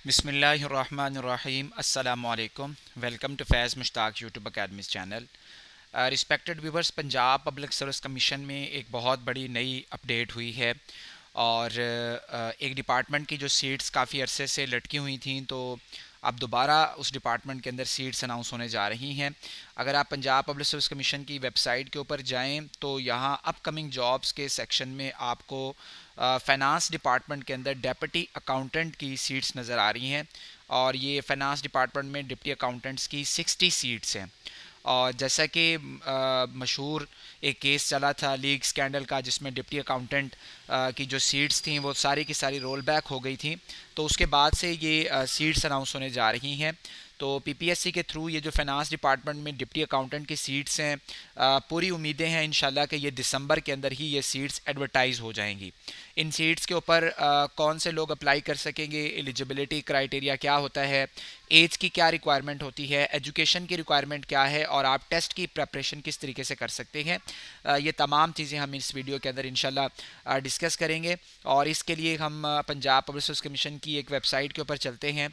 बिस्मिल्लाहिर्रहमानिर्रहीम अस्सलामुअलैकुम। Welcome to Faiz Mushtaq YouTube academy's channel. Respected viewers, Punjab public service commission में एक बहुत बड़ी नई अपडेट हुई है और एक डिपार्टमेंट की जो सीट्स काफ़ी अरसे से लटकी हुई थी, तो अब दोबारा उस डिपार्टमेंट के अंदर सीट्स अनाउंस होने जा रही हैं। अगर आप पंजाब पब्लिक सर्विस कमीशन की वेबसाइट के ऊपर जाएं तो यहाँ अपकमिंग जॉब्स के सेक्शन में आपको फाइनेंस डिपार्टमेंट के अंदर डेप्यूटी अकाउंटेंट की सीट्स नज़र आ रही हैं और ये फाइनेंस डिपार्टमेंट में डिप्टी अकाउंटेंट्स की 60 सीट्स हैं। और जैसा कि मशहूर एक केस चला था लीग स्कैंडल का, जिसमें डिप्टी अकाउंटेंट की जो सीट्स थी वो सारी की सारी रोल बैक हो गई थी, तो उसके बाद से ये सीट्स अनाउंस होने जा रही हैं। तो पीपीएससी के थ्रू ये जो फाइनेंस डिपार्टमेंट में डिप्टी अकाउंटेंट की सीट्स हैं, पूरी उम्मीदें हैं इंशाल्लाह कि ये दिसंबर के अंदर ही ये सीट्स एडवर्टाइज हो जाएंगी। इन सीट्स के ऊपर कौन से लोग अप्लाई कर सकेंगे, एलिजिबिलिटी क्राइटेरिया क्या होता है, एज की क्या रिक्वायरमेंट होती है, एजुकेशन की रिक्वायरमेंट क्या है और आप टेस्ट की प्रेपरेशन किस तरीके से कर सकते हैं, ये तमाम चीज़ें हम इस वीडियो के अंदर इंशाल्लाह डिस्कस करेंगे। और इसके लिए हम पंजाब पब्लिक सर्विस कमीशन की एक वेबसाइट के ऊपर चलते हैं।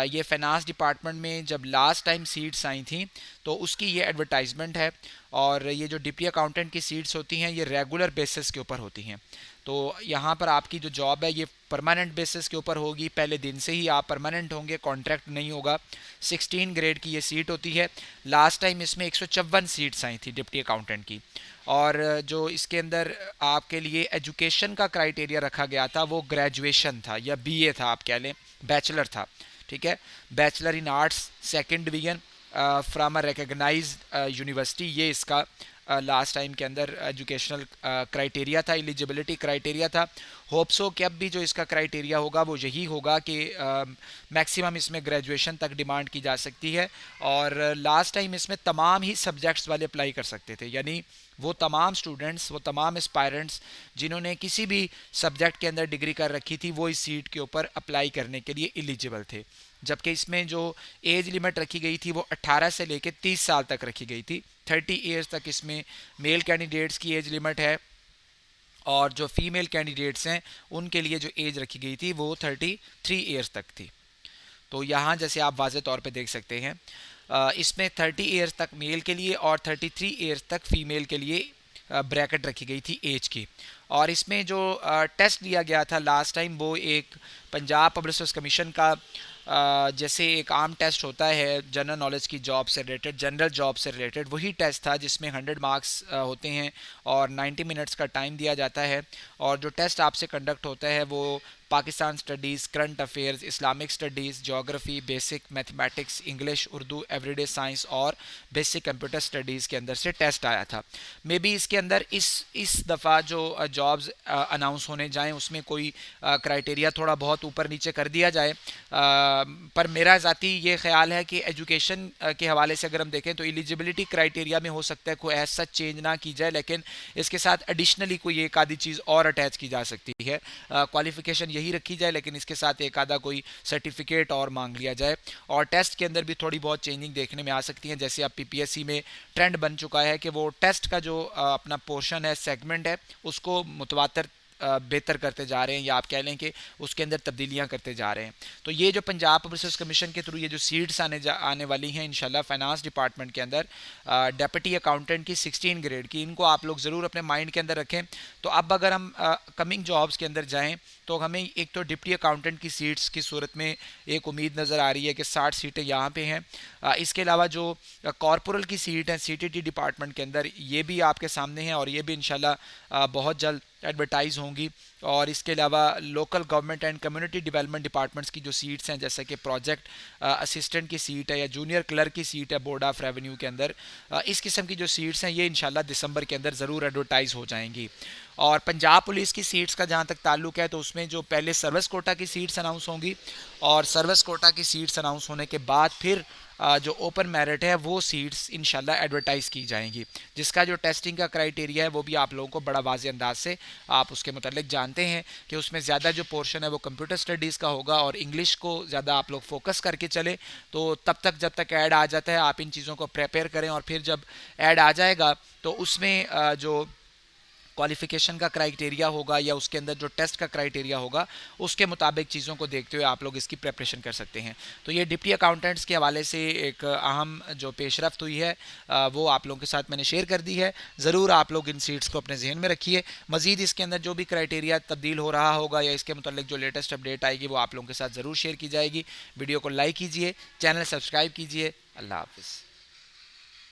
ये फाइनेंस डिपार्टमेंट में जब लास्ट टाइम सीट्स आई थी तो उसकी ये एडवर्टाइजमेंट है। और ये जो डिप्टी अकाउंटेंट की सीट्स होती हैं ये रेगुलर बेसिस के ऊपर होती हैं। तो यहाँ पर आपकी जो जॉब है ये परमानेंट बेसिस के ऊपर होगी, पहले दिन से ही आप परमानेंट होंगे, कॉन्ट्रैक्ट नहीं होगा। 16 ग्रेड की ये सीट होती है। लास्ट टाइम इसमें 154 सीट्स आई थी डिप्टी अकाउंटेंट की। और जो इसके अंदर आपके लिए एजुकेशन का क्राइटेरिया रखा गया था वो ग्रेजुएशन था या बीए था, आप कह लें बैचलर था। ठीक है, bachelor in arts second division from a recognise university, ये इसका लास्ट टाइम के अंदर एजुकेशनल क्राइटेरिया था, एलिजिबिलिटी क्राइटेरिया था। होप सो कि अब भी जो इसका क्राइटेरिया होगा वो यही होगा कि मैक्सिमम इसमें ग्रेजुएशन तक डिमांड की जा सकती है। और लास्ट टाइम इसमें तमाम ही सब्जेक्ट्स वाले अप्लाई कर सकते थे, यानी वो तमाम स्टूडेंट्स, वो तमाम एस्पायरेंट्स जिन्होंने किसी भी सब्जेक्ट के अंदर डिग्री कर रखी थी वो इस सीट के ऊपर अप्लाई करने के लिए एलिजिबल थे। जबकि इसमें जो एज लिमिट रखी गई थी वो 18 से लेकर 30 साल तक रखी गई थी। 30 ईयर्स तक इसमें मेल कैंडिडेट्स की एज लिमिट है और जो फीमेल कैंडिडेट्स हैं उनके लिए जो एज रखी गई थी वो 33 ईयर्स तक थी। तो यहाँ जैसे आप वाज़े तौर पे देख सकते हैं, इसमें 30 ईयर्स तक मेल के लिए और 33 ईयर्स तक फीमेल के लिए ब्रैकेट रखी गई थी एज की। और इसमें जो टेस्ट लिया गया था लास्ट टाइम वो एक पंजाब पब्लिक सर्विस कमीशन का जैसे एक आम टेस्ट होता है जनरल नॉलेज की जॉब से रिलेटेड, जनरल जॉब से रिलेटेड, वही टेस्ट था जिसमें 100 मार्क्स होते हैं और 90 मिनट्स का टाइम दिया जाता है। और जो टेस्ट आपसे कंडक्ट होता है वो Pakistan studies, current affairs, Islamic studies, geography, basic mathematics, English, Urdu, everyday science और बेसिक कंप्यूटर स्टडीज़ के अंदर से टेस्ट आया था। मे बी इसके अंदर इस दफ़ा जो जॉब्स अनाउंस होने जाएं उसमें कोई क्राइटेरिया थोड़ा बहुत ऊपर नीचे कर दिया जाए। पर मेरा ज़ाती ये ख्याल है कि एजुकेशन के हवाले से अगर हम देखें तो एलिजिबिलिटी क्राइटेरिया में हो सकता है कोई ऐसा चेंज ना की जाए, लेकिन इसके साथ एडिशनली कोई एक आधी चीज़ और अटैच की जा सकती है। क्वालिफिकेशन यही रखी जाए लेकिन इसके साथ एक आधा कोई सर्टिफिकेट और मांग लिया जाए। और टेस्ट के अंदर भी थोड़ी बहुत चेंजिंग देखने में आ सकती है। जैसे अब पीपीएससी में ट्रेंड बन चुका है कि वो टेस्ट का जो अपना पोर्शन है, सेगमेंट है, उसको मुतवातर बेहतर करते जा रहे हैं, या आप कह लें कि उसके अंदर तब्दीलियां करते जा रहे हैं। तो ये जो पंजाब पब्लिक सर्विस कमीशन के थ्रू ये जो सीट्स आने वाली हैं इंशाल्लाह फाइनेंस डिपार्टमेंट के अंदर डेप्यूटी अकाउंटेंट की 16 ग्रेड की, इनको आप लोग ज़रूर अपने माइंड के अंदर रखें। तो अब अगर हम कमिंग जॉब्स के अंदर जाएँ तो हमें एक तो डिप्टी अकाउंटेंट की सीट्स की सूरत में एक उम्मीद नज़र आ रही है कि 60 सीटें यहाँ पे हैं। इसके अलावा जो कॉर्पोरल की सीट है सीटीटी डिपार्टमेंट के अंदर, ये भी आपके सामने है और ये भी इंशाल्लाह बहुत जल्द एडवर्टाइज होंगी। और इसके अलावा local government and community development departments की जो सीट्स हैं, जैसे कि प्रोजेक्ट असिस्टेंट की सीट है या जूनियर क्लर्क की सीट है बोर्ड ऑफ रेवेन्यू के अंदर, इस किस्म की जो सीट्स हैं ये इंशाल्लाह दिसंबर के अंदर ज़रूर एडवर्टाइज हो जाएंगी। और पंजाब पुलिस की सीट्स का जहाँ तक ताल्लुक है तो उसमें जो पहले सर्विस कोटा की सीट्स अनाउंस होंगी और सर्विस कोटा की सीट्स अनाउंस होने के बाद फिर जो ओपन मेरिट है वो सीट्स इंशाल्लाह एडवर्टाइज़ की जाएंगी, जिसका जो टेस्टिंग का क्राइटेरिया है वो भी आप लोगों को बड़ा वाज़े अंदाज से आप उसके मतलब जानते हैं कि उसमें ज़्यादा जो पोर्शन है वो कंप्यूटर स्टडीज़ का होगा और इंग्लिश को ज़्यादा आप लोग फोकस करके चले। तो तब तक जब तक ऐड आ जाता है आप इन चीज़ों को प्रिपेयर करें और फिर जब ऐड आ जाएगा तो उसमें जो क्वालिफ़िकेशन का क्राइटेरिया होगा या उसके अंदर जो टेस्ट का क्राइटेरिया होगा उसके मुताबिक चीज़ों को देखते हुए आप लोग इसकी प्रेपरेशन कर सकते हैं। तो ये डिप्टी अकाउंटेंट्स के हवाले से एक अहम जो पेशरफ्त हुई है वो आप लोगों के साथ मैंने शेयर कर दी है। ज़रूर आप लोग इन सीट्स को अपने जहन में रखिए। मज़ीद इसके अंदर जो भी क्राइटेरिया तब्दील हो रहा होगा या इसके मतलब जो लेटेस्ट अपडेट आएगी वो आप लोगों के साथ ज़रूर शेयर की जाएगी। वीडियो को लाइक कीजिए, चैनल सब्सक्राइब कीजिए। अल्लाह हाफ़िज़।